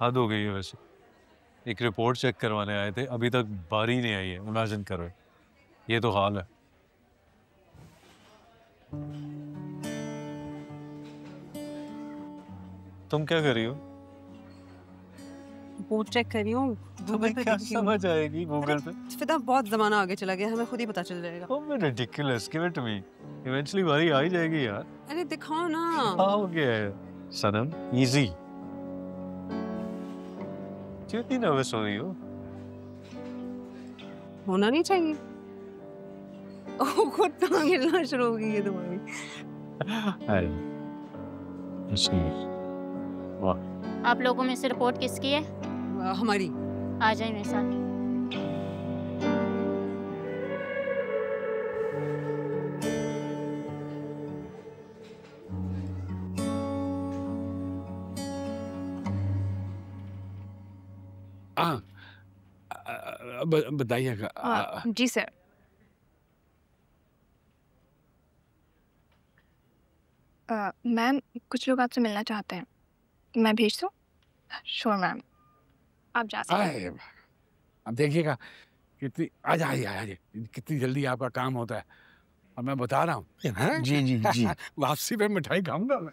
हद हो गई है वैसे। एक रिपोर्ट चेक करवाने आए थे, अभी तक बारी नहीं आई है। इमेजिन करो, ये तो हाल है। तुम क्या कर रही हो? रिपोर्ट चेक कर रही हूँ। तुम्हें क्या समझ आएगी गूगल पे? फिदा बहुत जमाना आगे चला गया, हमें खुद ही पता चल जाएगा। Oh man, ridiculous. Give it to me. Eventually बारी आ ही जाएगी यार। अरे दिखाओ ना। हो गया है सनम, easy. क्यों इतनी नर्वस हो रही हो? होना नहीं चाहिए। खुद तो हिलना शुरू हो गई है तुम्हारी। आप लोगों में से रिपोर्ट किसकी है? हमारी। आ जाए मेरे साथ। बताइएगा। जी सर। मैम कुछ लोग आपसे मिलना चाहते हैं, मैं भेज दूँ? श्योर मैम, आप जा सकते हैं। अब देखिएगा कितनी आज कितनी जल्दी आपका काम होता है। और मैं बता रहा हूँ जी जी जी वापसी पे मिठाई खाऊंगा मैं।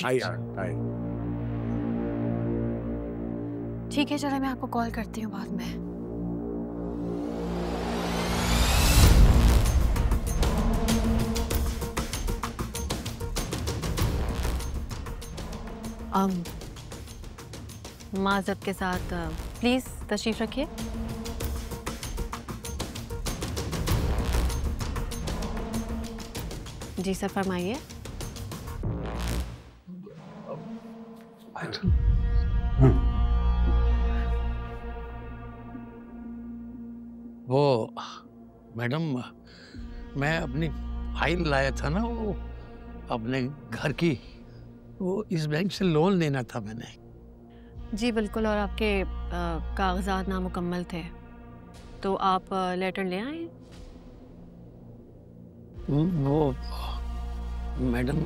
आइए। ठीक है चलो, मैं आपको कॉल करती हूँ बाद में। माजरत के साथ प्लीज तशरीफ रखिए। जी सर फरमाइए। वो मैडम, मैं अपनी फाइल लाया था ना, वो अपने घर की, वो इस बैंक से लोन लेना था मैंने। जी बिल्कुल, और आपके कागजात नामुकम्मल थे तो आप लेटर ले आए। वो मैडम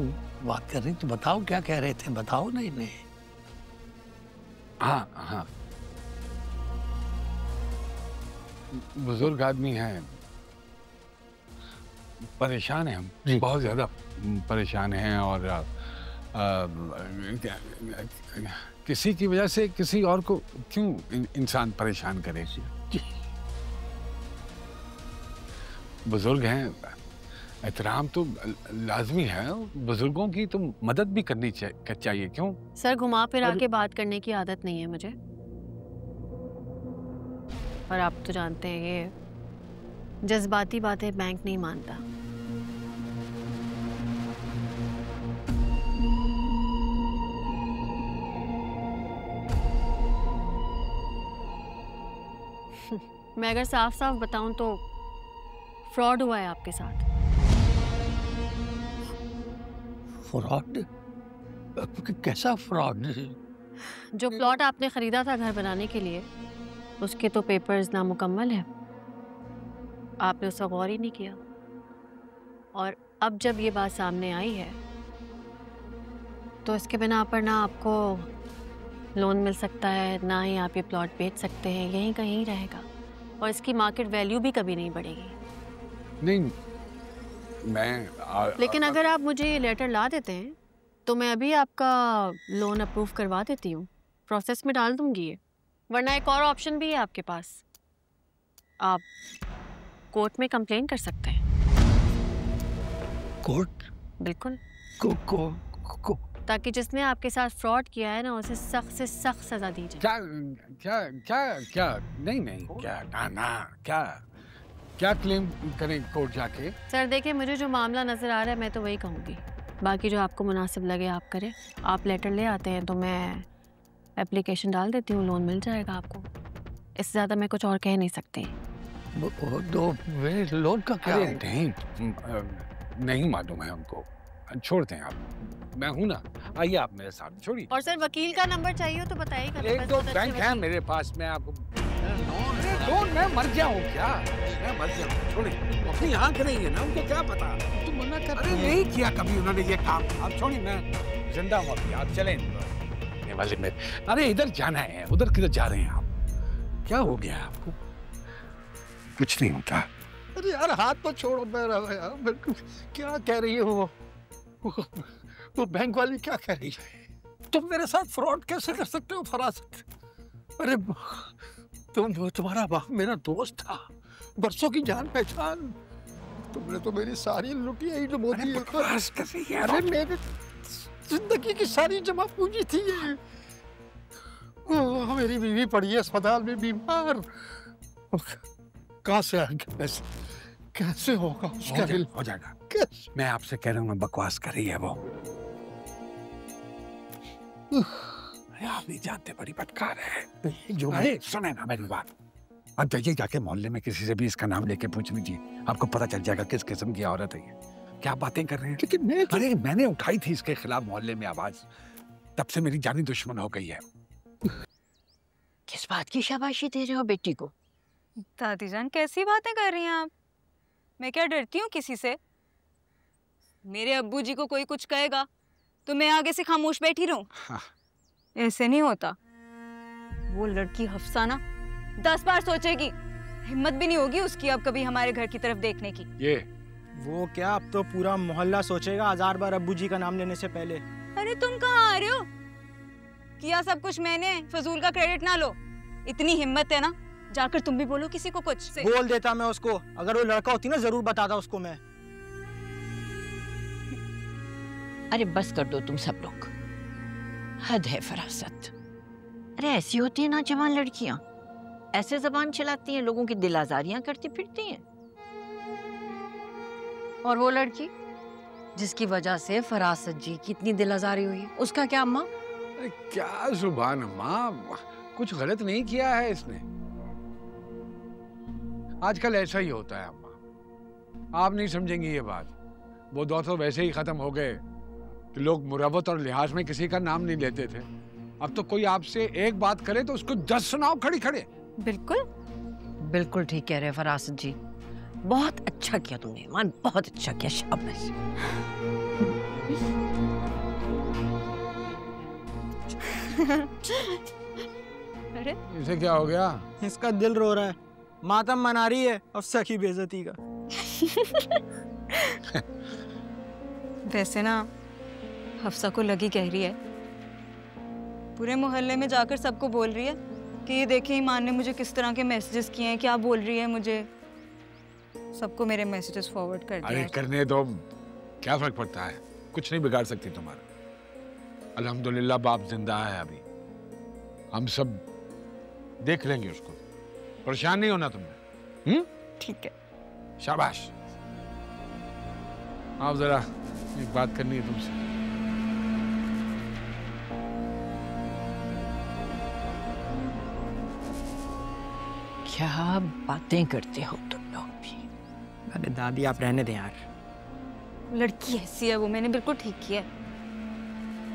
बात कर रही थी, बताओ क्या कह रहे थे, बताओ ना इन्हें। हाँ बुजुर्ग आदमी हैं, परेशान हैं हम, बहुत ज्यादा परेशान हैं। और किसी की वजह से किसी और को क्यों इंसान परेशान करे। बुजुर्ग हैं, एहतराम तो लाजमी है, बुजुर्गों की तो मदद भी करनी चाहिए। क्यों सर, घुमा फिरा के बात करने की आदत नहीं है मुझे, और आप तो जानते हैं ये जज्बाती बातें बैंक नहीं मानता। मैं अगर साफ साफ बताऊं तो फ्रॉड हुआ है आपके साथ। फ्रॉड? कैसा फ्रॉड? जो प्लॉट आपने खरीदा था घर बनाने के लिए, उसके तो पेपर्स नामुकम्मल है, आपने उसका गौर ही नहीं किया। और अब जब ये बात सामने आई है तो इसके बिना पर ना आपको लोन मिल सकता है, ना ही आप ये प्लॉट बेच सकते हैं, यहीं कहीं रहेगा, और इसकी मार्केट वैल्यू भी कभी नहीं बढ़ेगी। नहीं, लेकिन अगर आप मुझे ये लेटर ला देते हैं तो मैं अभी आपका लोन अप्रूव करवा देती हूँ, प्रोसेस में डाल दूंगी ये। वरना एक और ऑप्शन भी है आपके पास, आप कोर्ट में कंप्लेन कर सकते हैं। कोर्ट? बिल्कुल। को ताकि जिसने आपके साथ फ्रॉड किया है ना, उसे सख्त से सख्त सजा दी जाए। क्या नहीं क्या क्लेम करें कोर्ट जाके? सर देखिए, मुझे जो मामला नजर आ रहा है मैं तो वही कहूँगी, बाकी जो आपको मुनासिब लगे आप करें। आप लेटर ले आते हैं तो मैं एप्लीकेशन डाल देती हूँ, लोन मिल जाएगा आपको। इससे ज़्यादा मैं कुछ और कह नहीं सकती। लोन का क्या? नहीं मालूम है हमको, छोड़ते हैं आप, मैं हूं ना, आइए आप मेरे साथ, छोड़िए। और सर वकील का नंबर चाहिए हो तो बताइएगा। एक दो बैंक है मेरे पास, मैं आपको लोन, मैं मर गया हूँ क्या? मैं मर गया हूँ, छोड़िए। अपनी आंख नहीं है ना, उनको क्या पता? तुम मना कर, अरे नहीं किया कभी उन्होंने ये काम। आप छोड़िए, मैं जिंदा हूँ अभी, आप चलें। जाने वाले मेरे। अरे इधर जाना है, उधर किधर जा रहे हैं आप? क्या हो गया आपको? कुछ नहीं होता। अरे यार हाथ तो छोड़ो मेरा यार, बिल्कुल। क्या कह रही हो वो बैंक वाली क्या कह रही है? तुम मेरे साथ फ्रॉड कैसे कर सकते हो फरासत? अरे तुम्हारा बाप मेरा दोस्त था, बरसों की जान पहचान। तुमने तो मेरी सारी लुटिया ही डुबो दी। अरे मेरे जिंदगी की सारी जमा पूंजी थी ये। मेरी बीवी पड़ी है अस्पताल में बीमार। कहाँ से आएंगे पैसे? कैसे होगा उसका बिल? हो जाएगा। मैं आपसे कह रहा हूँ, बकवास कर रही है वो। आप नहीं जानते, बड़ी बटकार है जो। अरे सुने ना मेरी बात, अब जाइए जाके मोहल्ले में किसी से भी इसका नाम लेके पूछ लीजिए, आपको पता चल जाएगा किस किस्म की औरत है ये। क्या बातें कर रहे हैं? लेकिन अरे मैंने उठाई थी इसके खिलाफ मोहल्ले में आवाज, तब से मेरी जानी दुश्मन हो गई है। किस बात की शाबाशी दे रहे हो बेटी को? दादी जान कैसी बातें कर रही हैं आप? मैं क्या डरती हूँ किसी से? मेरे अब्बू जी को कोई कुछ कहेगा तो मैं आगे से खामोश बैठी रहूं? हाँ। ऐसे नहीं होता। वो लड़की हफ्साना 10 बार सोचेगी, हिम्मत भी नहीं होगी उसकी अब कभी हमारे घर की तरफ देखने की। ये वो क्या, अब तो पूरा मोहल्ला सोचेगा 1000 बार अब्बू जी का नाम लेने से पहले। अरे तुम कहाँ आ रहे हो? किया सब कुछ मैंने, फजूल का क्रेडिट ना लो। इतनी हिम्मत है ना, जाकर तुम भी बोलो किसी को कुछ। बोल देता मैं उसको, अगर वो लड़का होती ना जरूर बताता उसको मैं। अरे बस कर दो तुम सब लोग, हद है फरासत। अरे ऐसी होती है ना जवान लड़कियां, ऐसे जबान चलाती हैं, लोगों की दिल आजारियां करती फिरती हैं। और वो लड़की जिसकी वजह से फरासत जी की इतनी दिल आजारी हुई, उसका क्या अम्मा? क्या सुभान अम्मा, कुछ गलत नहीं किया है इसने। आजकल ऐसा ही होता है अम्मा, आप नहीं समझेंगी ये बात। वो दौर तो वैसे ही खत्म हो गए कि लोग मुरवत और लिहाज में किसी का नाम नहीं लेते थे। अब तो कोई आपसे एक बात करे तो उसको 10 सुनाओ खड़ी खड़े। बिल्कुल बिल्कुल ठीक कह रहे हैं फरासत जी, बहुत अच्छा किया तुमने ईमान, बहुत अच्छा किया, शाबाश। अरे इसे क्या हो गया? इसका दिल रो रहा है, मातम मना रही है अफसा की बेइज्जती का। वैसे ना हफ्सा को लगी कह रही है, पूरे मोहल्ले में जाकर सबको बोल रही है कि ये देखिए ईमान ने मुझे किस तरह के मैसेजेस किए हैं, क्या बोल रही है मुझे। सबको मेरे मैसेजेस फॉरवर्ड कर दिया। अरे करने दो, क्या फर्क पड़ता है, कुछ नहीं बिगाड़ सकती तुम्हारा। अल्हम्दुलिल्लाह बाप जिंदा है अभी, हम सब देख लेंगे उसको, परेशान नहीं होना तुमने। ठीक है, शाबाश। आप जरा एक बात करनी है तुमसे। क्या बातें करते हो तुम लोग भी? अरे दादी आप रहने दें यार, लड़की ऐसी है वो, मैंने बिल्कुल ठीक किया है।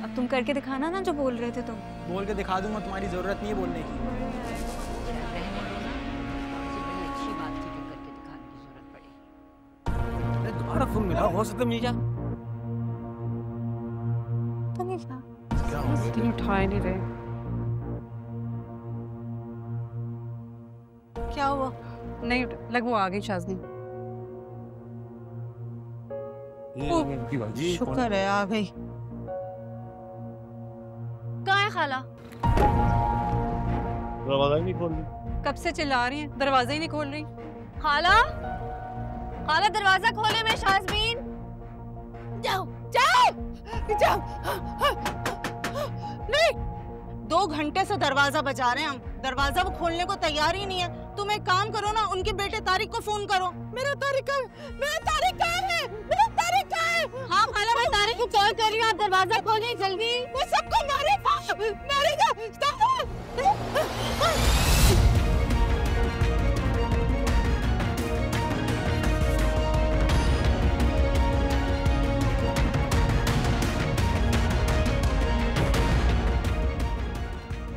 अब तुम करके दिखाना ना जो बोल रहे थे तुम। बोल के दिखा दूंगा, तुम्हारी जरूरत नहीं है बोलने की। अच्छी बात थी जो करके दिखाने की जरूरत पड़ी। अरे दोबारा फोन मिला, हो सकता मिल जा। उठा नहीं रहे। क्या हुआ? नहीं लग, वो आ गई शाज़नी। शुक्र है आ गई। कहाँ है खाला? दरवाजा ही नहीं खोल रही। कब से चिल्ला रही हैं, दरवाजा ही नहीं खोल रही। खाला, खाला दरवाजा खोले, मैं शाज़मीन। जाओ जाओ जाओ। नहीं, 2 घंटे से दरवाजा बजा रहे हैं हम, दरवाजा वो खोलने को तैयार ही नहीं है। तुम एक काम करो ना, उनके बेटे तारिक को फोन करो। मेरा तारिक कहाँ है? मेरा तारिक कहाँ है? मेरा तारिक कहाँ है? हाँ खाला, मैं तारिक को कॉल कर रही हूँ, आप दरवाजा खोलिए जल्दी। वो सबको मारेगा।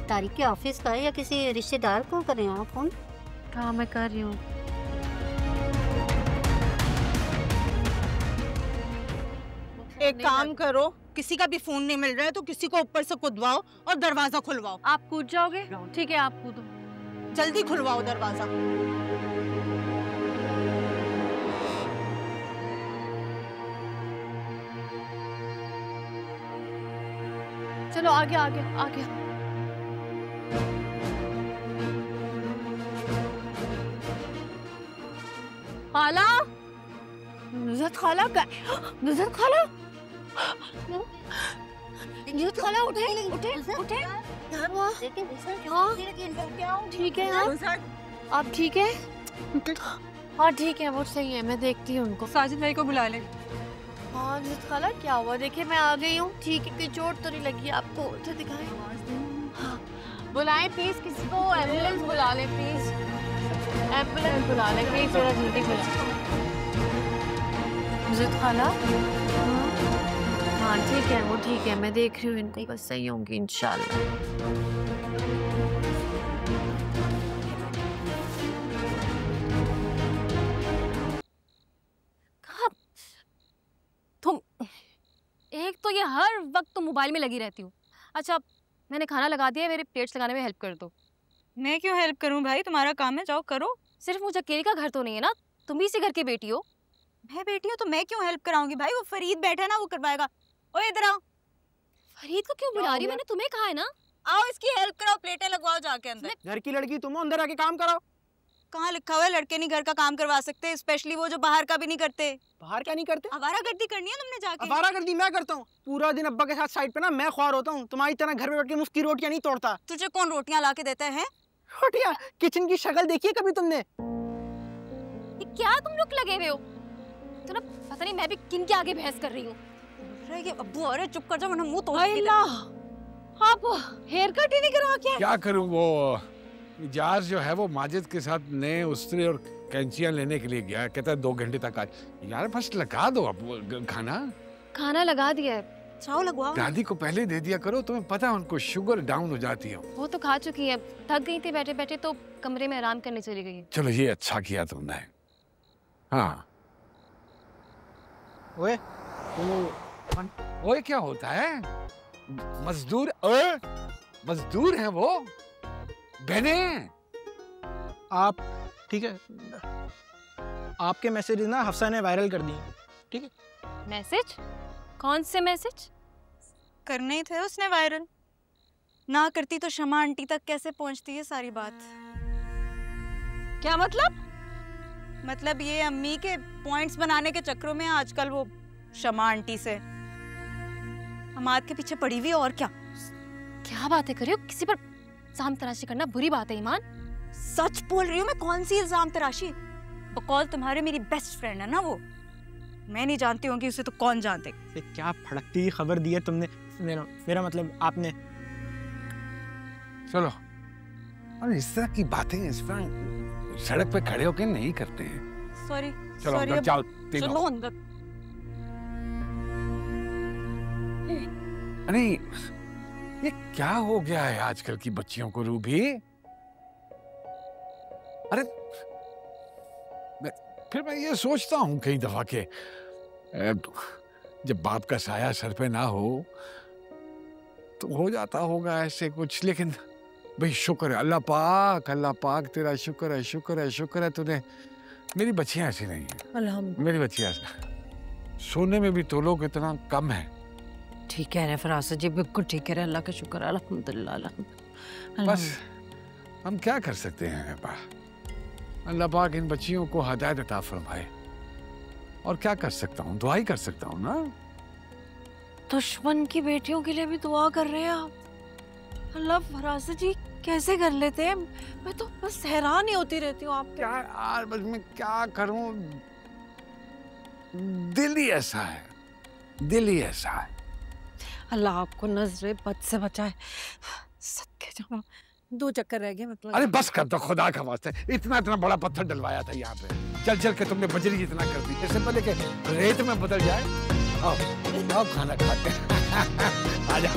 तारिक के ऑफिस का है या किसी रिश्तेदार को करें आप फोन? हाँ मैं कर रही हूँ। एक काम करो, किसी का भी फोन नहीं मिल रहा है तो किसी को ऊपर से कूदवाओ और दरवाजा खुलवाओ। आप कूद जाओगे? ठीक है, आप कूदो। जल्दी खुलवाओ दरवाजा। चलो आगे आगे आगे। खाला, नुज़रत खाला, नुज़रत खाला, नुज़रत खाला, उठे उठे उठे। ठीक है आप ठीक है? हाँ ठीक है, वो सही है, मैं देखती हूँ उनको। साजिद भाई को बुला ले। हाँ नुज़रत खाला, क्या हुआ? देखिए मैं आ गई हूँ। ठीक है, कोई चोट तो नहीं लगी आपको? उठे दिखाएं। हाँ बुलाएं प्लीज किसी को, एम्बुलेंस बुला लें प्लीज, एम्बुलेंस बुला लें प्लीज, जरा जल्दी बुलाएं। नुज़रत खाला, हाँ ठीक है, वो ठीक है, मैं देख रही हूँ इनको, बस सही होंगी इंशाल्लाह। एक तो ये हर वक्त तो मोबाइल में लगी रहती हूँ। अच्छा मैंने खाना लगा दिया है, मेरे प्लेट्स लगाने में हेल्प कर दो। मैं क्यों हेल्प करूं भाई, तुम्हारा काम है, जाओ करो। सिर्फ मुझे अकेले का घर तो नहीं है ना, तुम भी इसी घर की बेटी हो। मैं बेटी हूँ तो मैं क्यों हेल्प कराऊंगी भाई, वो फरीद बैठा है ना, वो करवाएगा। ओए इधर आओ। फरीद को क्यों बुला रही? मैंने तुम्हें कहा है ना। आओ इसकी हेल्प कराओ, प्लेटें लगवाओ जाके अंदर। घर की लड़की तुम हो, अंदर आके काम कराओ। कहाँ लिखा हुआ है लड़के नहीं घर का काम करवा सकते, स्पेशली वो जो बाहर का भी नहीं करते। बाहर क्या नहीं करते? आवारागर्दी करनी है तुमने जाके। आवारागर्दी मैं करता हूँ पूरा दिन, अब्बा के साथ साइड पे ना मैं ख्वार होता हूँ। तुम्हारी तरह घर में बैठ के मुफ्त की रोटियां नहीं तोड़ता। तुझे कौन रोटियां ला के देता है? रोटियां? किचन की शक्ल देखी है कभी तुमने? ये क्या तुम लोग लगे हुए हो? तो ना पता नहीं मैं भी किन के आगे बहस कर रही हूँ। अरे अब्बू, अरे चुप कर जाओ वरना मुंह तोड़ दूंगी। आप हेयर कट ही नहीं करवा के? क्या करूं, वो इजाज जो है वो माजिद के साथ नए उस्तरे और कैंचियां लेने के लिए गया, कहता है 2 घंटे तक आ। यार बस लगा दो अब खाना लगा दिया है। चाव लगवाओ। दादी को पहले दे दिया करो, तुम्हें पता है उनको शुगर डाउन हो जाती है। वो तो खा चुकी है, थक गई थी बैठे बैठे तो कमरे में आराम करने चली गई। चलो ये अच्छा किया तुमने। हाँ ओए ओए क्या होता है? मजदूर, ओए मजदूर है वो, बहने। आप ठीक है, आपके मैसेजेस ना हफ्सा ने वायरल कर दिए, ठीक है? मैसेज? कौन से मैसेज? करने ही थे उसने वायरल, ना करती तो शमा आंटी तक कैसे पहुंचती है सारी बात। क्या मतलब? मतलब ये अम्मी के पॉइंट्स बनाने के चक्करों में आजकल वो शमा आंटी से हमाद के पीछे पड़ी हुई। और क्या क्या बातें कर रही हो? किसी पर इल्जाम तराशी करना बुरी बात है ईमान। सच बोल रही हूँ मैं, कौन सी इल्जाम तराशी? बकौल तुम्हारे मेरी बेस्ट फ्रेंड है ना वो, मैं नहीं जानती होंगी उसे तो कौन जानते। क्या फड़कती खबर दी है तुमने। मेरा मतलब आपने। चलो, और इस तरह की बातें इस पर सड़क पे खड़े होकर नहीं करते हैं। सॉरी चलो अंदर जाओ, चलो अंदर। अरे ये क्या हो गया है आजकल की बच्चियों को रूबी? अरे फिर मैं ये सोचता हूँ कई दफा के जब बाप का साया सर पे ना हो तो हो जाता होगा ऐसे कुछ, लेकिन भाई शुक्र है अल्लाह पाक तेरा शुक्र है, शुक्र है, शुक्र है तूने, मेरी बच्चियां ऐसी नहीं है। मेरी बच्चियां सोने में भी तो लोग इतना कम है। ठीक है फरासत जी, बिल्कुल ठीक है, अल्लाह का शुक्र, अल्हम्दुलिल्लाह। बस हम क्या कर सकते हैं अब्बा, अल्लाह पाक इन बच्चियों को हिदायत अता फरमाए, और क्या कर सकता हूँ, दुआ ही कर सकता हूँ ना। दुश्मन की बेटियों के लिए भी दुआ कर रहे हैं आप? अल्लाह फरासत जी कैसे कर लेते हैं? मैं तो बस हैरान ही होती रहती हूँ। आप क्या यार, बस मैं क्या करूँ, दिल ही ऐसा है, दिल ही ऐसा है। अल्लाह आपको नजरे बद से बचाए। सदके जाऊं, 2 चक्कर रह गए मतलब। अरे बस कर दो खुदा का वास्ते, इतना बड़ा पत्थर डलवाया था यहाँ पे, चल चल के तुमने बजरी इतना कर दी, इससे पहले कि रेत में बदल जाए। आओ खाना खाते हैं। आजा।